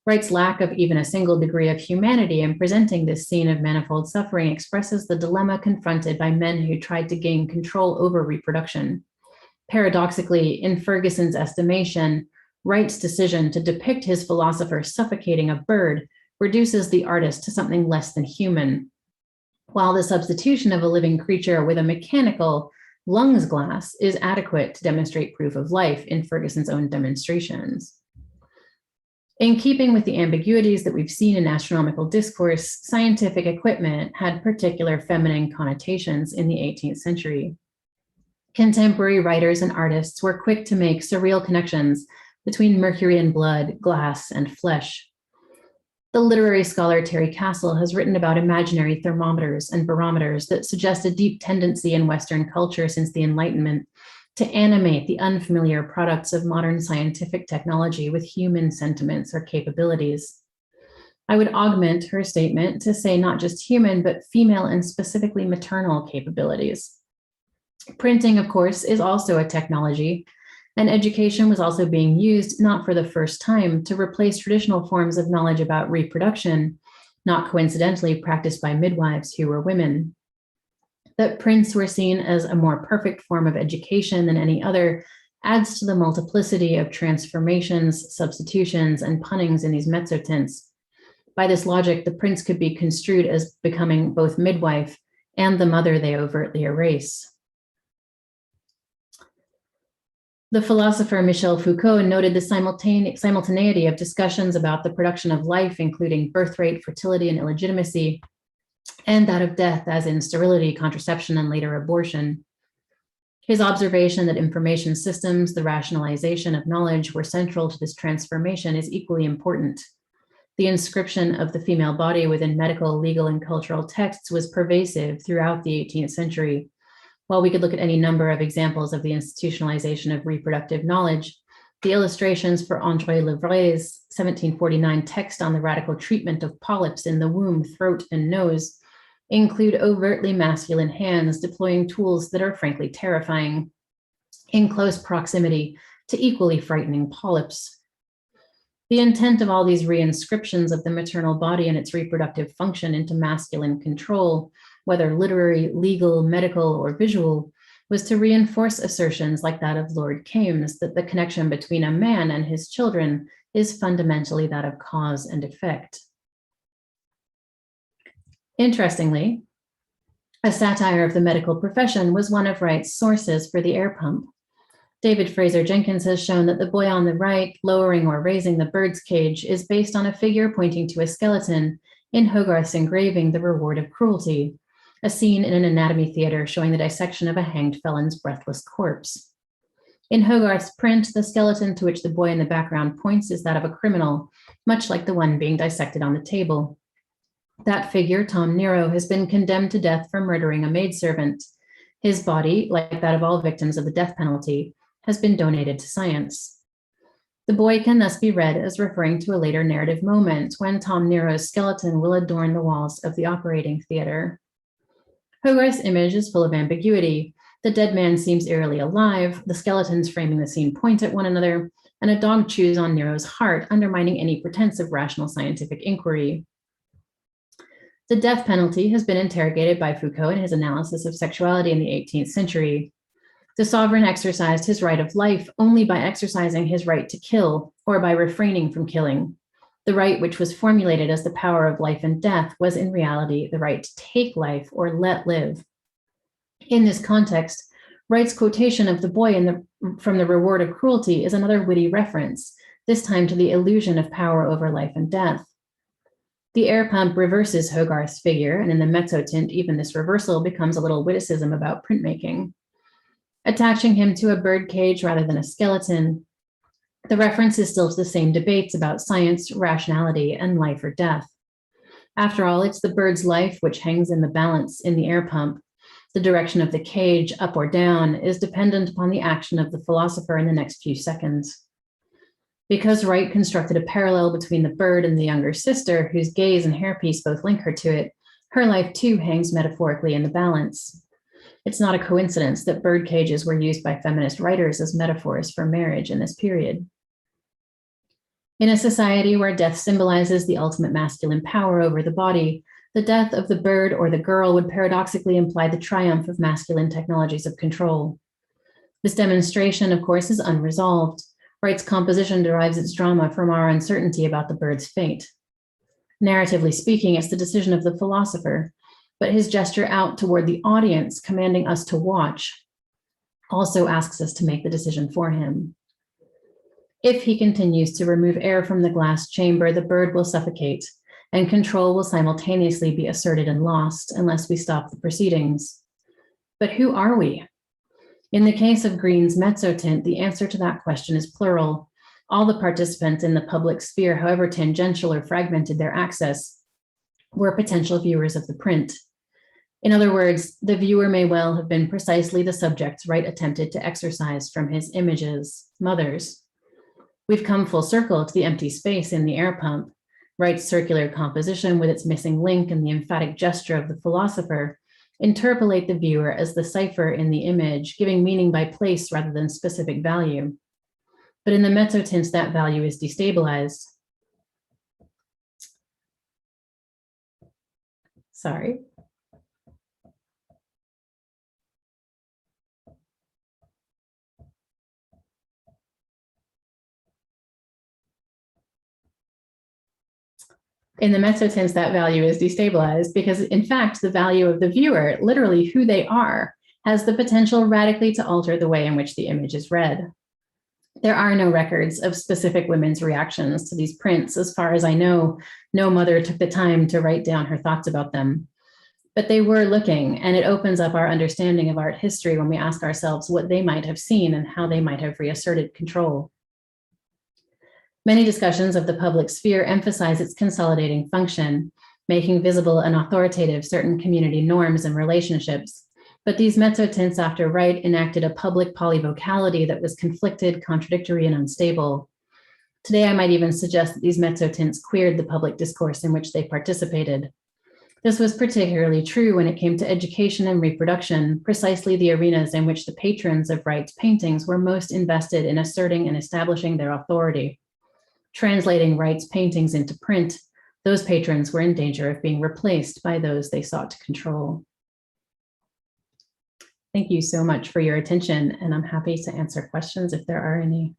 Speaker 2: Wright's lack of even a single degree of humanity in presenting this scene of manifold suffering expresses the dilemma confronted by men who tried to gain control over reproduction. Paradoxically, in Ferguson's estimation, Wright's decision to depict his philosopher suffocating a bird reduces the artist to something less than human, while the substitution of a living creature with a mechanical lungs glass is adequate to demonstrate proof of life in Ferguson's own demonstrations. In keeping with the ambiguities that we've seen in astronomical discourse, scientific equipment had particular feminine connotations in the 18th century. Contemporary writers and artists were quick to make surreal connections between mercury and blood, glass, and flesh. The literary scholar Terry Castle has written about imaginary thermometers and barometers that suggest a deep tendency in Western culture since the Enlightenment to animate the unfamiliar products of modern scientific technology with human sentiments or capabilities. I would augment her statement to say not just human, but female and specifically maternal capabilities. Printing, of course, is also a technology, and education was also being used, not for the first time, to replace traditional forms of knowledge about reproduction, not coincidentally practiced by midwives who were women. That prints were seen as a more perfect form of education than any other adds to the multiplicity of transformations, substitutions, and punnings in these mezzotints. By this logic, the prints could be construed as becoming both midwife and the mother they overtly erase. The philosopher Michel Foucault noted the simultaneity of discussions about the production of life, including birth rate, fertility, and illegitimacy, and that of death, as in sterility, contraception, and later abortion. His observation that information systems, the rationalization of knowledge, were central to this transformation is equally important. The inscription of the female body within medical, legal, and cultural texts was pervasive throughout the 18th century. While we could look at any number of examples of the institutionalization of reproductive knowledge, the illustrations for André Levray's 1749 text on the radical treatment of polyps in the womb, throat, and nose include overtly masculine hands deploying tools that are frankly terrifying in close proximity to equally frightening polyps. The intent of all these reinscriptions of the maternal body and its reproductive function into masculine control, whether literary, legal, medical, or visual, was to reinforce assertions like that of Lord Kames that the connection between a man and his children is fundamentally that of cause and effect. Interestingly, a satire of the medical profession was one of Wright's sources for the air pump. David Fraser Jenkins has shown that the boy on the right, lowering or raising the bird's cage, is based on a figure pointing to a skeleton in Hogarth's engraving, The Reward of Cruelty, a scene in an anatomy theater showing the dissection of a hanged felon's breathless corpse. In Hogarth's print, the skeleton to which the boy in the background points is that of a criminal, much like the one being dissected on the table. That figure, Tom Nero, has been condemned to death for murdering a maidservant. His body, like that of all victims of the death penalty, has been donated to science. The boy can thus be read as referring to a later narrative moment when Tom Nero's skeleton will adorn the walls of the operating theater. Hogarth's image is full of ambiguity. The dead man seems eerily alive, the skeletons framing the scene point at one another, and a dog chews on Nero's heart, undermining any pretense of rational scientific inquiry. The death penalty has been interrogated by Foucault in his analysis of sexuality in the 18th century. The sovereign exercised his right of life only by exercising his right to kill or by refraining from killing. The right which was formulated as the power of life and death was in reality the right to take life or let live. In this context, Wright's quotation of the boy from The Reward of Cruelty is another witty reference, this time to the illusion of power over life and death. The air pump reverses Hogarth's figure, and in the mezzotint, even this reversal becomes a little witticism about printmaking. Attaching him to a bird cage rather than a skeleton, the reference is still to the same debates about science, rationality, and life or death. After all, it's the bird's life which hangs in the balance in the air pump. The direction of the cage, up or down, is dependent upon the action of the philosopher in the next few seconds. Because Wright constructed a parallel between the bird and the younger sister, whose gaze and hairpiece both link her to it, her life too hangs metaphorically in the balance. It's not a coincidence that bird cages were used by feminist writers as metaphors for marriage in this period. In a society where death symbolizes the ultimate masculine power over the body, the death of the bird or the girl would paradoxically imply the triumph of masculine technologies of control. This demonstration, of course, is unresolved. Wright's composition derives its drama from our uncertainty about the bird's fate. Narratively speaking, it's the decision of the philosopher, but his gesture out toward the audience, commanding us to watch, also asks us to make the decision for him. If he continues to remove air from the glass chamber, the bird will suffocate, and control will simultaneously be asserted and lost unless we stop the proceedings. But who are we? In the case of Green's mezzotint, the answer to that question is plural. All the participants in the public sphere, however tangential or fragmented their access, were potential viewers of the print. In other words, the viewer may well have been precisely the subjects Wright attempted to exorcise from his images, mothers. We've come full circle to the empty space in the air pump. Wright's circular composition with its missing link and the emphatic gesture of the philosopher interpolate the viewer as the cipher in the image, giving meaning by place rather than specific value. But in the mezzotints, that value is destabilized. Sorry. In the mezzotints, that value is destabilized because, in fact, the value of the viewer, literally who they are, has the potential radically to alter the way in which the image is read. There are no records of specific women's reactions to these prints. As far as I know, no mother took the time to write down her thoughts about them. But they were looking, and it opens up our understanding of art history when we ask ourselves what they might have seen and how they might have reasserted control. Many discussions of the public sphere emphasize its consolidating function, making visible and authoritative certain community norms and relationships. But these mezzotints after Wright enacted a public polyvocality that was conflicted, contradictory, and unstable. Today, I might even suggest that these mezzotints queered the public discourse in which they participated. This was particularly true when it came to education and reproduction, precisely the arenas in which the patrons of Wright's paintings were most invested in asserting and establishing their authority. Translating Wright's paintings into print, those patrons were in danger of being replaced by those they sought to control. Thank you so much for your attention, and I'm happy to answer questions if there are any.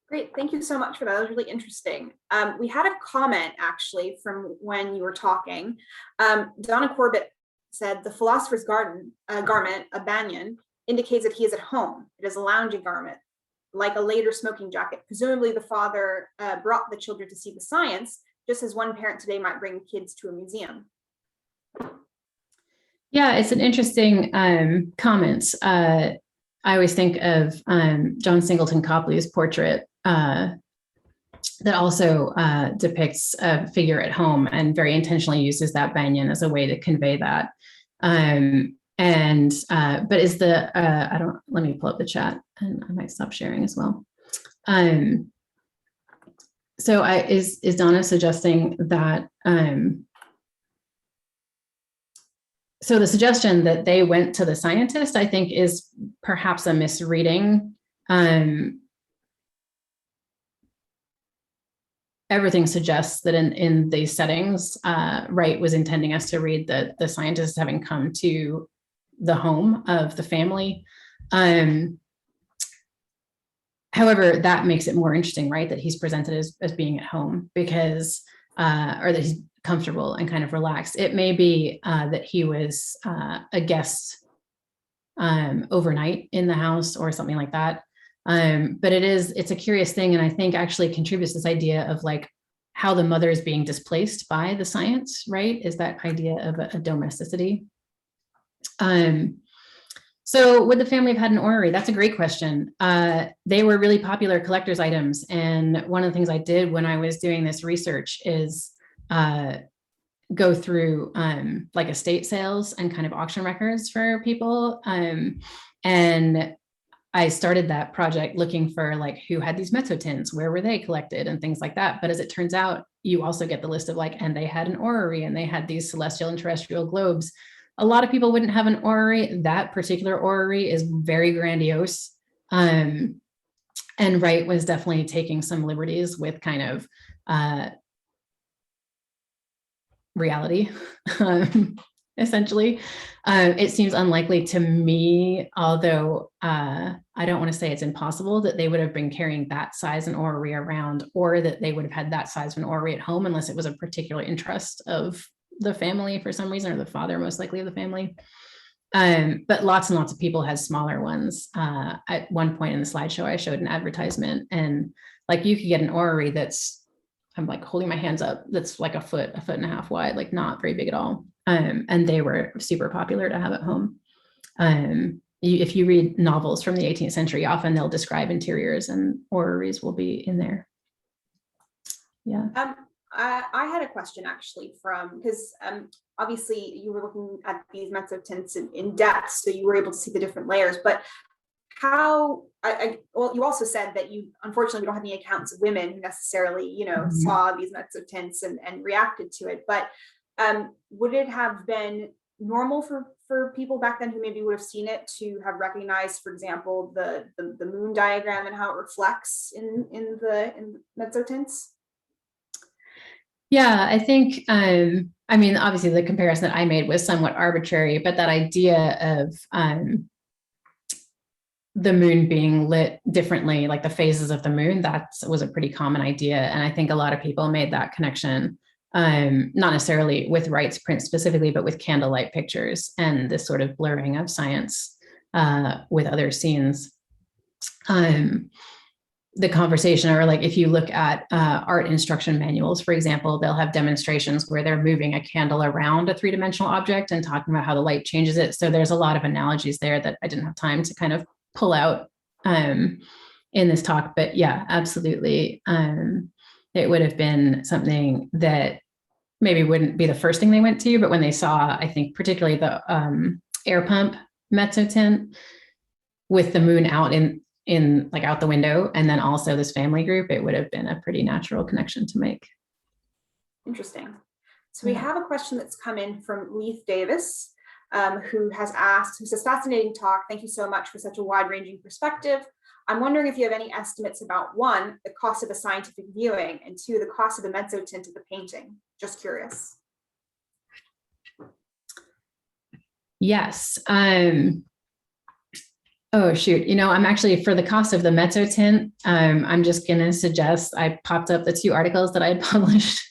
Speaker 1: Great, thank you so much for that. That was really interesting. We had a comment actually from when you were talking. Donna Corbett said the philosopher's garment, a banyan, indicates that he is at home. It is a lounging garment, like a later smoking jacket. Presumably the father brought the children to see the science, just as one parent today might bring kids to a museum.
Speaker 2: Yeah, it's an interesting comment. I always think of John Singleton Copley's portrait that also depicts a figure at home and very intentionally uses that banyan as a way to convey that. But is the, let me pull up the chat and I might stop sharing as well. So is Donna suggesting that, so the suggestion that they went to the scientist, I think, is perhaps a misreading. Everything suggests that in these settings, Wright was intending us to read that the scientists having come to the home of the family. However, that makes it more interesting, right? That he's presented as being at home because, or that he's comfortable and kind of relaxed. It may be that he was a guest overnight in the house or something like that. But it's a curious thing, and I think actually contributes to this idea of like how the mother is being displaced by the science, right? Is that idea of a domesticity. So would the family have had an orrery? That's a great question. They were really popular collector's items. And one of the things I did when I was doing this research is go through like estate sales and kind of auction records for people. And I started that project looking for like who had these mezzotints, where were they collected and things like that. But as it turns out, you also get the list of like, and they had an orrery and they had these celestial and terrestrial globes. A lot of people wouldn't have an orrery. That particular orrery is very grandiose. And Wright was definitely taking some liberties with kind of reality, essentially. It seems unlikely to me, although I don't want to say it's impossible that they would have been carrying that size an orrery around, or that they would have had that size of an orrery at home, unless it was a particular interest of the family for some reason, or the father most likely of the family. But lots and lots of people had smaller ones. At one point in the slideshow, I showed an advertisement, and like you could get an orrery that's, I'm like holding my hands up, that's like a foot and a half wide, like not very big at all. And they were super popular to have at home. If you read novels from the 18th century, often they'll describe interiors and orreries will be in there. Yeah.
Speaker 1: I had a question actually from, because obviously you were looking at these mezzotints in depth, so you were able to see the different layers, but how, well, you also said that you, unfortunately, we don't have any accounts of women who necessarily, you know, saw these mezzotints and reacted to it, but would it have been normal for people back then who maybe would have seen it to have recognized, for example, the moon diagram and how it reflects in mezzotints?
Speaker 2: Yeah, I think, I mean, obviously the comparison that I made was somewhat arbitrary, but that idea of the moon being lit differently, like the phases of the moon, that was a pretty common idea. And I think a lot of people made that connection, not necessarily with Wright's print specifically, but with candlelight pictures and this sort of blurring of science with other scenes. the conversation, or like if you look at art instruction manuals, for example, they'll have demonstrations where they're moving a candle around a three-dimensional object and talking about how the light changes it. So there's a lot of analogies there that I didn't have time to kind of pull out in this talk, but yeah, absolutely. It would have been something that maybe wouldn't be the first thing they went to, but when they saw, I think particularly the air pump mezzotint with the moon out in like out the window, and then also this family group, it would have been a pretty natural connection to make.
Speaker 1: Interesting. So we have a question that's come in from Leith Davis, who has asked, who says, fascinating talk. Thank you so much for such a wide-ranging perspective. I'm wondering if you have any estimates about, one, the cost of a scientific viewing, and two, the cost of the mezzotint of the painting. Just curious.
Speaker 2: Yes. Oh, shoot. I'm actually, for the cost of the mezzotint, I'm just going to suggest, I popped up the 2 articles that I had published.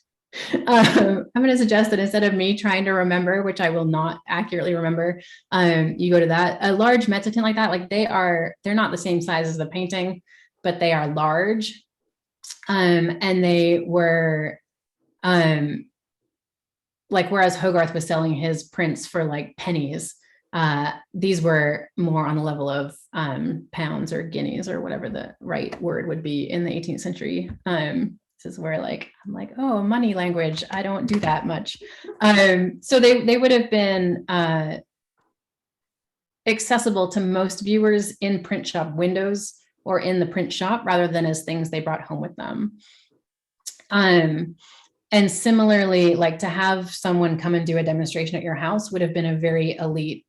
Speaker 2: I'm going to suggest that instead of me trying to remember, which I will not accurately remember, you go to that. A large mezzotint like that, like they're not the same size as the painting, but they are large. And they were, like, whereas Hogarth was selling his prints for like pennies, these were more on the level of pounds or guineas or whatever the right word would be in the 18th century. This is where I'm like, oh, money language, I don't do that much. So they would have been accessible to most viewers in print shop windows or in the print shop rather than as things they brought home with them. And similarly, like to have someone come and do a demonstration at your house would have been a very elite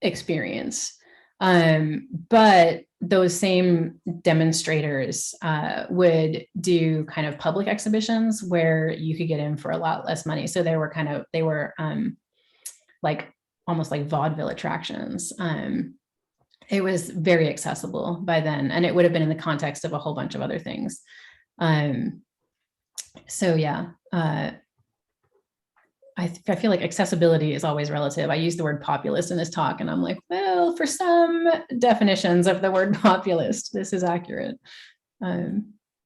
Speaker 2: experience. But those same demonstrators would do kind of public exhibitions where you could get in for a lot less money. So they were like almost like vaudeville attractions. It was very accessible by then, and it would have been in the context of a whole bunch of other things. So yeah, I feel like accessibility is always relative. I use the word populist in this talk, and I'm like, well, for some definitions of the word populist, this is accurate. Yeah.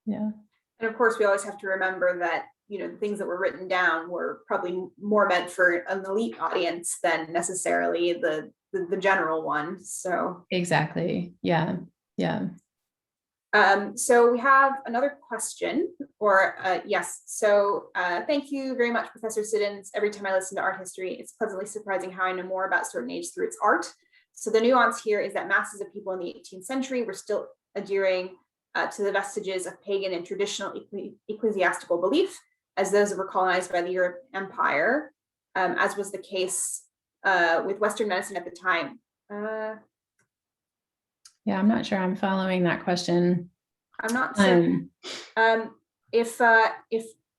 Speaker 1: And of course, we always have to remember that, the things that were written down were probably more meant for an elite audience than necessarily the general one. So
Speaker 2: exactly. Yeah. Yeah.
Speaker 1: So we have another question, or yes. So thank you very much, Professor Siddons. Every time I listen to art history, it's pleasantly surprising how I know more about a certain age through its art. So the nuance here is that masses of people in the 18th century were still adhering to the vestiges of pagan and traditional ecclesiastical belief as those that were colonized by the European Empire, as was the case with Western medicine at the time.
Speaker 2: Yeah, I'm not sure I'm following that question.
Speaker 1: I'm not certain. If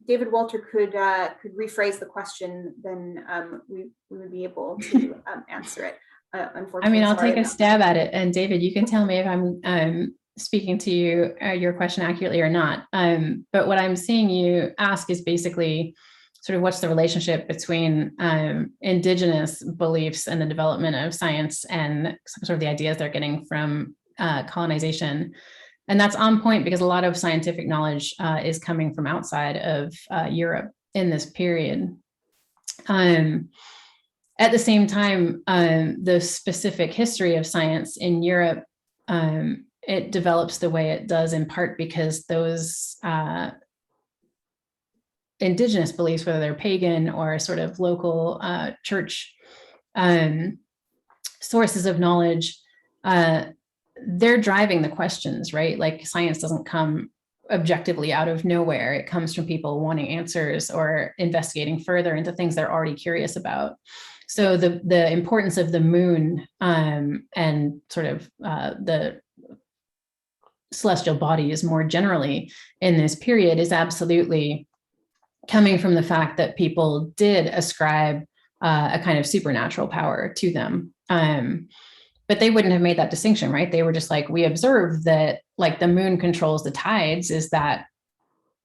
Speaker 1: David Walter could rephrase the question, then we would be able to answer it. Unfortunately,
Speaker 2: I mean, I'll take a stab at it. And David, you can tell me if I'm speaking to you, your question accurately or not. But what I'm seeing you ask is basically sort of what's the relationship between indigenous beliefs and the development of science and sort of the ideas they're getting from colonization. And that's on point because a lot of scientific knowledge is coming from outside of Europe in this period. At the same time, the specific history of science in Europe, it develops the way it does in part because those indigenous beliefs, whether they're pagan or sort of local church sources of knowledge, they're driving the questions, right? Like science doesn't come objectively out of nowhere. It comes from people wanting answers or investigating further into things they're already curious about. So the importance of the moon and sort of the celestial bodies more generally in this period is absolutely coming from the fact that people did ascribe a kind of supernatural power to them. But they wouldn't have made that distinction, right? They were just like, we observe that like the moon controls the tides. Is that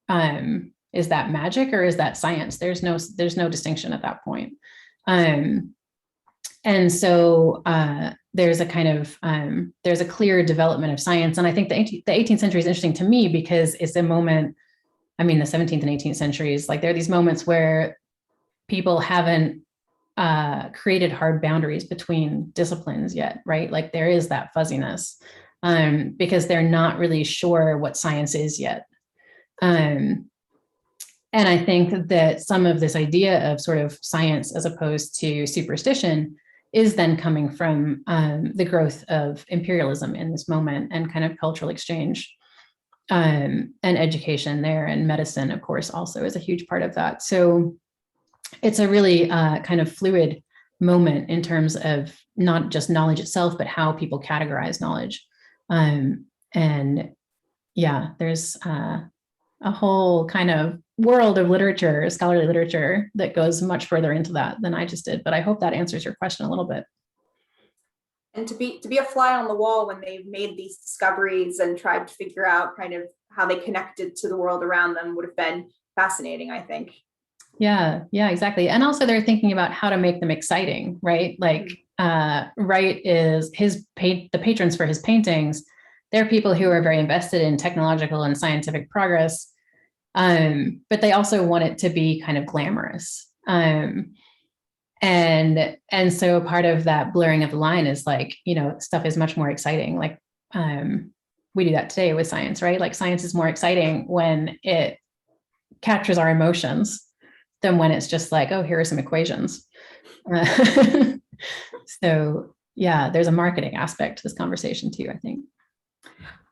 Speaker 2: magic or is that science? There's no distinction at that point. And so there's a kind of, there's a clear development of science. And I think the 18th century is interesting to me because it's a moment, I mean, the 17th and 18th centuries, like there are these moments where people haven't created hard boundaries between disciplines yet, right? Like there is that fuzziness because they're not really sure what science is yet. And I think that some of this idea of sort of science as opposed to superstition is then coming from the growth of imperialism in this moment and kind of cultural exchange and education there, and medicine, of course, also is a huge part of that. So it's a really kind of fluid moment in terms of not just knowledge itself, but how people categorize knowledge. And yeah, there's a whole kind of world of literature, scholarly literature, that goes much further into that than I just did. But I hope that answers your question a little bit.
Speaker 1: And to be a fly on the wall when they've made these discoveries and tried to figure out kind of how they connected to the world around them would have been fascinating, I think.
Speaker 2: Yeah, exactly. And also they're thinking about how to make them exciting, right? Like Wright is the patrons for his paintings. They're people who are very invested in technological and scientific progress, but they also want it to be kind of glamorous. And so part of that blurring of the line is like, stuff is much more exciting. Like we do that today with science, right? Like science is more exciting when it captures our emotions than when it's just like, oh, here are some equations. So yeah, there's a marketing aspect to this conversation too, I think.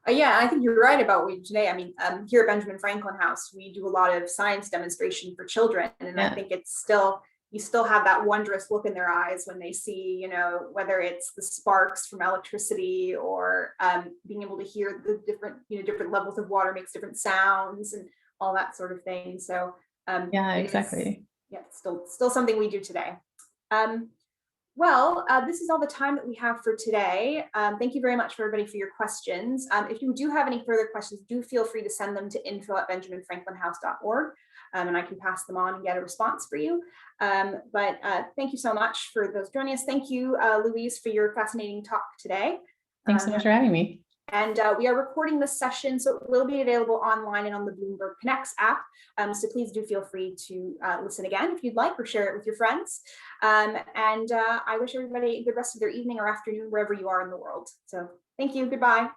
Speaker 1: Yeah, I think you're right about what we do today. I mean, here at Benjamin Franklin House, we do a lot of science demonstration for children. And I think it's still, you still have that wondrous look in their eyes when they see, whether it's the sparks from electricity or being able to hear the different levels of water makes different sounds and all that sort of thing. So
Speaker 2: yeah, exactly.
Speaker 1: Still something we do today. Well, this is all the time that we have for today. Thank you very much for everybody for your questions. If you do have any further questions, do feel free to send them to info@benjaminfranklinhouse.org, and I can pass them on and get a response for you. But thank you so much for those joining us. Thank you, Louise, for your fascinating talk today.
Speaker 2: Thanks so much for having me.
Speaker 1: And we are recording this session, so it will be available online and on the Bloomberg Connects app. So please do feel free to listen again if you'd like, or share it with your friends. And I wish everybody a good rest of their evening or afternoon, wherever you are in the world. So thank you. Goodbye.